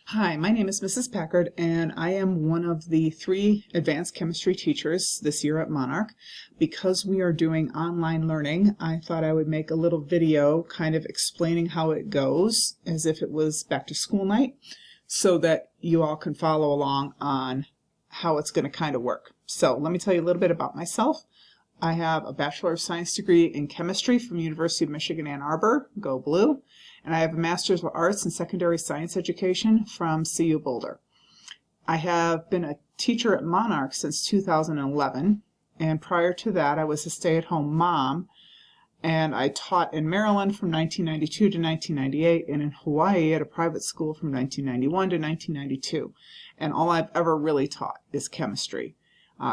Hi, my name is Mrs. Packard, and I am one of the 3 advanced chemistry teachers this year at Monarch. Because we are doing online learning, I thought I would make a little video kind of explaining how it goes as if it was back to school night so that you all can follow along on how it's going to kind of work. So let me tell you a little bit about myself. I have a Bachelor of Science degree in chemistry from University of Michigan, Ann Arbor, go blue, and I have a Master's of Arts in Secondary Science Education from CU Boulder. I have been a teacher at Monarch since 2011, and prior to that I was a stay-at-home mom, and I taught in Maryland from 1992 to 1998 and in Hawaii at a private school from 1991 to 1992, and all I've ever really taught is chemistry.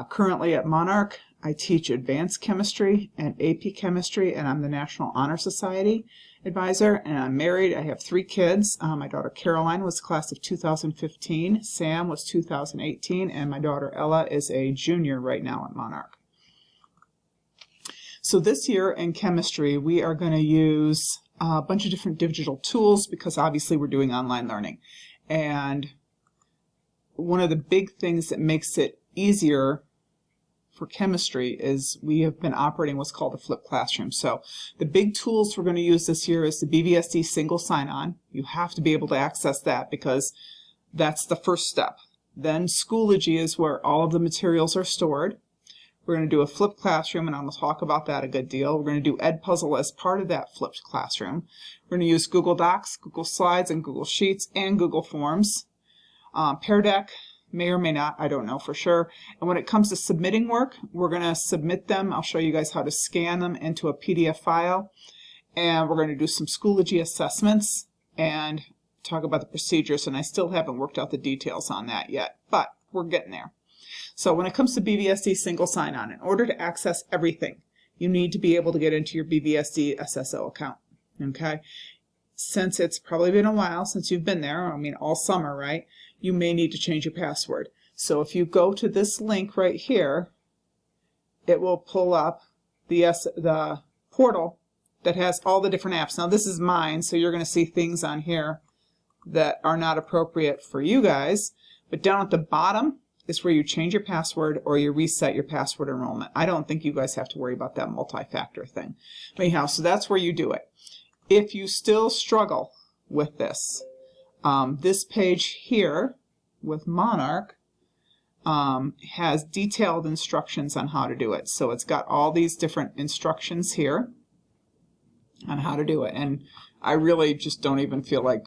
Currently at Monarch, I teach advanced chemistry and AP chemistry, and I'm the National Honor Society advisor, and I'm married. I have 3 kids. My daughter Caroline was class of 2015, Sam was 2018, and my daughter Ella is a junior right now at Monarch. So this year in chemistry, we are going to use a bunch of different digital tools because obviously we're doing online learning. And one of the big things that makes it easier for chemistry is we have been operating what's called a flipped classroom. So the big tools we're going to use this year is the BVSD single sign-on. You have to be able to access that because that's the first step. Then Schoology is where all of the materials are stored. We're going to do a flipped classroom, and I'm going to talk about that a good deal. We're going to do Edpuzzle as part of that flipped classroom. We're going to use Google Docs, Google Slides, and Google Sheets, and Google Forms. Pear Deck may or may not, I don't know for sure. And when it comes to submitting work, we're going to submit them. I'll show you guys how to scan them into a PDF file. And we're going to do some Schoology assessments and talk about the procedures. And I still haven't worked out the details on that yet, but we're getting there. So when it comes to BVSD single sign-on, in order to access everything, you need to be able to get into your BVSD SSO account, okay? Since it's probably been a while since you've been there, I mean all summer, right? You may need to change your password. So if you go to this link right here, it will pull up the portal that has all the different apps. Now this is mine, so you're going to see things on here that are not appropriate for you guys. But down at the bottom is where you change your password or you reset your password enrollment. I don't think you guys have to worry about that multi-factor thing. But anyhow, so that's where you do it. If you still struggle with this, this page here with Monarch has detailed instructions on how to do it. So it's got all these different instructions here on how to do it. And I really just don't even feel like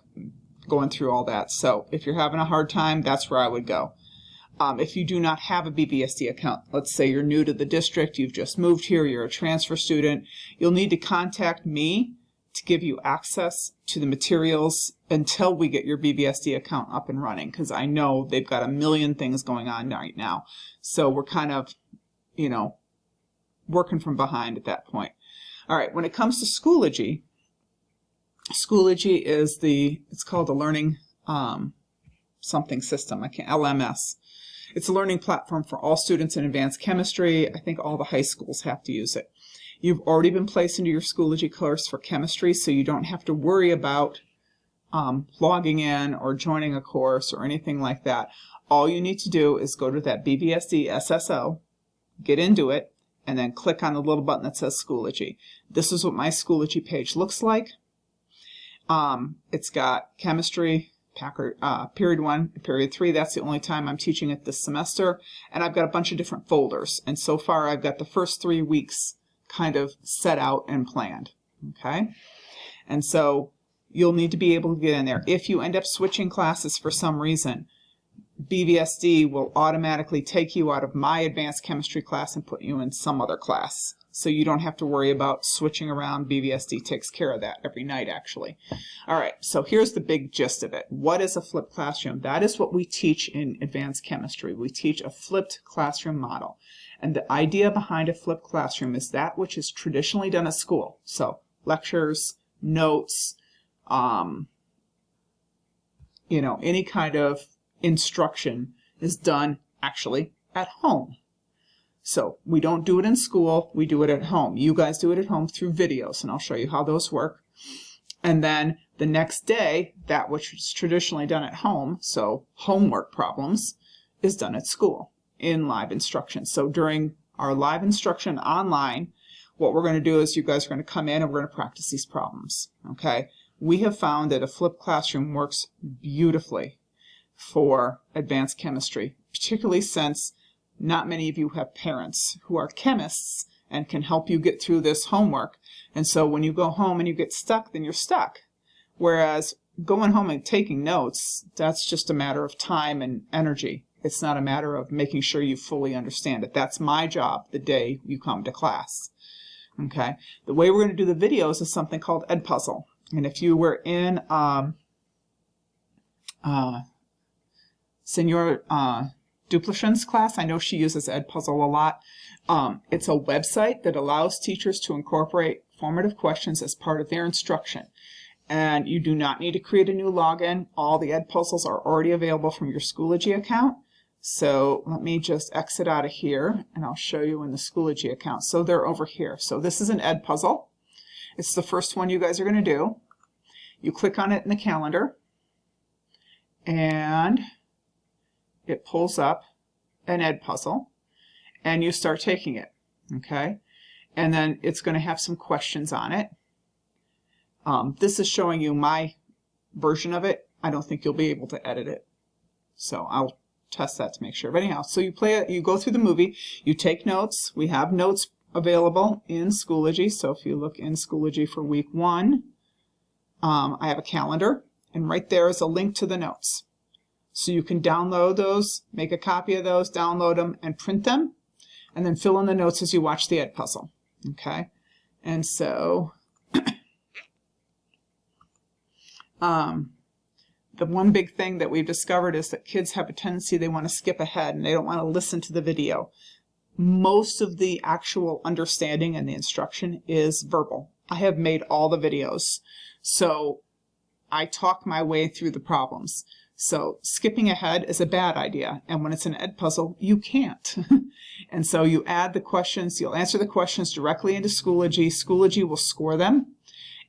going through all that. So if you're having a hard time, that's where I would go. If you do not have a BVSD account, let's say you're new to the district, you've just moved here, you're a transfer student, you'll need to contact me to give you access to the materials until we get your BVSD account up and running, because I know they've got a million things going on right now. So we're kind of, you know, working from behind at that point. All right, when it comes to Schoology, Schoology is it's called the Learning something system, LMS. It's a learning platform for all students in advanced chemistry. I think all the high schools have to use it. You've already been placed into your Schoology course for chemistry, so you don't have to worry about logging in or joining a course or anything like that. All you need to do is go to that BVSD SSO, get into it, and then click on the little button that says Schoology. This is what my Schoology page looks like. It's got chemistry, period 1, period 3. That's the only time I'm teaching it this semester. And I've got a bunch of different folders. And so far I've got the first 3 weeks kind of set out and planned. Okay? And so you'll need to be able to get in there. If you end up switching classes for some reason, BVSD will automatically take you out of my advanced chemistry class and put you in some other class. So you don't have to worry about switching around. BVSD takes care of that every night, actually. All right, so here's the big gist of it. What is a flipped classroom? That is what we teach in advanced chemistry. We teach a flipped classroom model. And the idea behind a flipped classroom is that which is traditionally done at school. So lectures, notes, you know, any kind of instruction is done actually at home. So we don't do it in school, we do it at home. You guys do it at home through videos, and I'll show you how those work. And then the next day, that which is traditionally done at home, so homework problems, is done at school in live instruction. So during our live instruction online, what we're going to do is you guys are going to come in and we're going to practice these problems. Okay? We have found that a flipped classroom works beautifully for advanced chemistry, particularly since not many of you have parents who are chemists and can help you get through this homework. And so when you go home and you get stuck, then you're stuck. Whereas going home and taking notes, that's just a matter of time and energy. It's not a matter of making sure you fully understand it. That's my job the day you come to class. Okay? The way we're going to do the videos is something called Edpuzzle. And if you were in Senor Duplichen's class, I know she uses Edpuzzle a lot. It's a website that allows teachers to incorporate formative questions as part of their instruction. And you do not need to create a new login. All the Edpuzzles are already available from your Schoology account. So let me just exit out of here and I'll show you in the Schoology account. So they're over here. So this is an Edpuzzle. It's the first one you guys are going to do. You click on it in the calendar and it pulls up an Edpuzzle and you start taking it. Okay? And then it's going to have some questions on it. This is showing you my version of it. I don't think you'll be able to edit it. So I'll test that to make sure. But anyhow, so you play it, you go through the movie, you take notes. We have notes available in Schoology. So if you look in Schoology for week 1, I have a calendar, and right there is a link to the notes. So you can download those, make a copy of those, download them, and print them, and then fill in the notes as you watch the Edpuzzle. Okay? And so the one big thing that we've discovered is that kids have a tendency, they want to skip ahead and they don't want to listen to the video. Most of the actual understanding and the instruction is verbal. I have made all the videos, so I talk my way through the problems. So skipping ahead is a bad idea, and when it's an Edpuzzle, you can't. And so you add the questions, you'll answer the questions directly into Schoology. Schoology will score them.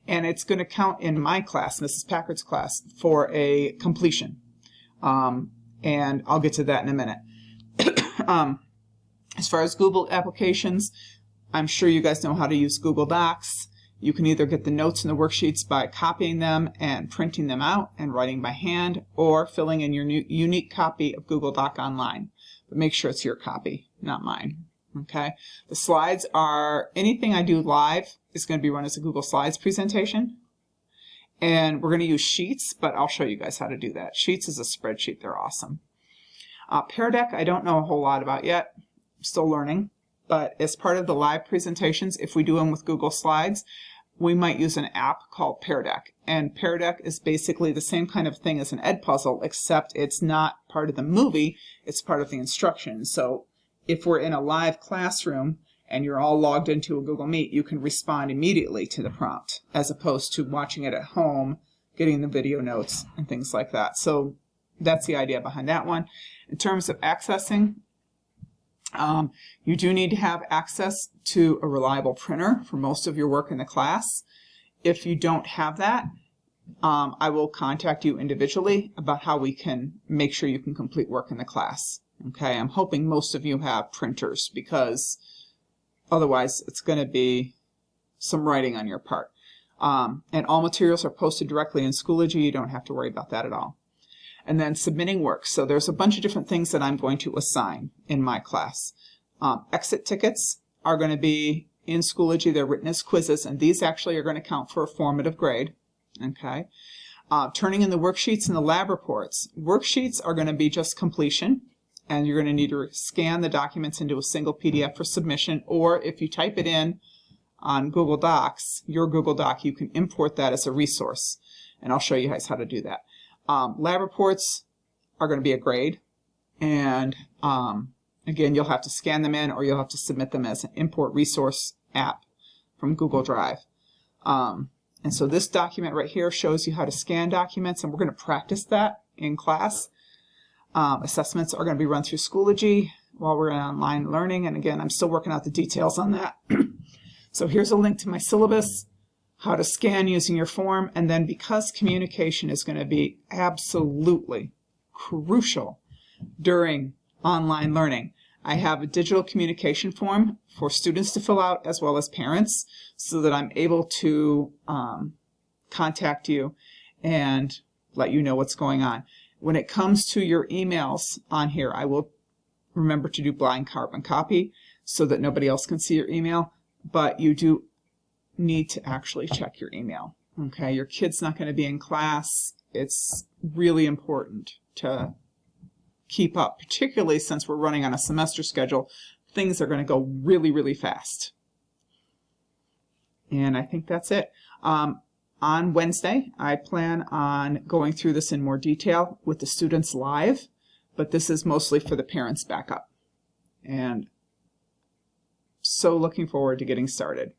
And it's going to count in my class, Mrs. Packard's class, for a completion. And I'll get to that in a minute. As far as Google applications, I'm sure you guys know how to use Google Docs. You can either get the notes and the worksheets by copying them and printing them out and writing by hand, or filling in your unique copy of Google Doc online. But make sure it's your copy, not mine. Okay? The slides are, anything I do live is going to be run as a Google Slides presentation. And we're going to use Sheets, but I'll show you guys how to do that. Sheets is a spreadsheet. They're awesome. Pear Deck, I don't know a whole lot about yet. I'm still learning. But as part of the live presentations, if we do them with Google Slides, we might use an app called Pear Deck. And Pear Deck is basically the same kind of thing as an Edpuzzle, except it's not part of the movie. It's part of the instruction. So if we're in a live classroom and you're all logged into a Google Meet, you can respond immediately to the prompt, as opposed to watching it at home, getting the video notes, and things like that. So that's the idea behind that one. In terms of accessing, you do need to have access to a reliable printer for most of your work in the class. If you don't have that, I will contact you individually about how we can make sure you can complete work in the class. Okay, I'm hoping most of you have printers, because otherwise it's going to be some writing on your part. And all materials are posted directly in Schoology. You don't have to worry about that at all. And then submitting work. So there's a bunch of different things that I'm going to assign in my class. Exit tickets are going to be in Schoology. They're written as quizzes, and these actually are going to count for a formative grade. Okay. Turning in the worksheets and the lab reports. Worksheets are going to be just completion, and you're going to need to scan the documents into a single PDF for submission, or if you type it in on Google Docs, your Google Doc, you can import that as a resource, and I'll show you guys how to do that. Lab reports are going to be a grade, and again, you'll have to scan them in, or you'll have to submit them as an import resource app from Google Drive. And so this document right here shows you how to scan documents, and we're going to practice that in class. Assessments are going to be run through Schoology while we're in online learning, and again, I'm still working out the details on that. So here's a link to my syllabus. how to scan using your form, and then because communication is going to be absolutely crucial during online learning, I have a digital communication form for students to fill out as well as parents so that I'm able to contact you and let you know what's going on. When it comes to your emails on here, I will remember to do blind carbon copy so that nobody else can see your email, but you do need to actually check your email. Okay, your kid's not going to be in class. It's really important to keep up, particularly since we're running on a semester schedule. Things are going to go really, really fast. And I think that's it. On Wednesday, I plan on going through this in more detail with the students live, but this is mostly for the parents backup. And so looking forward to getting started.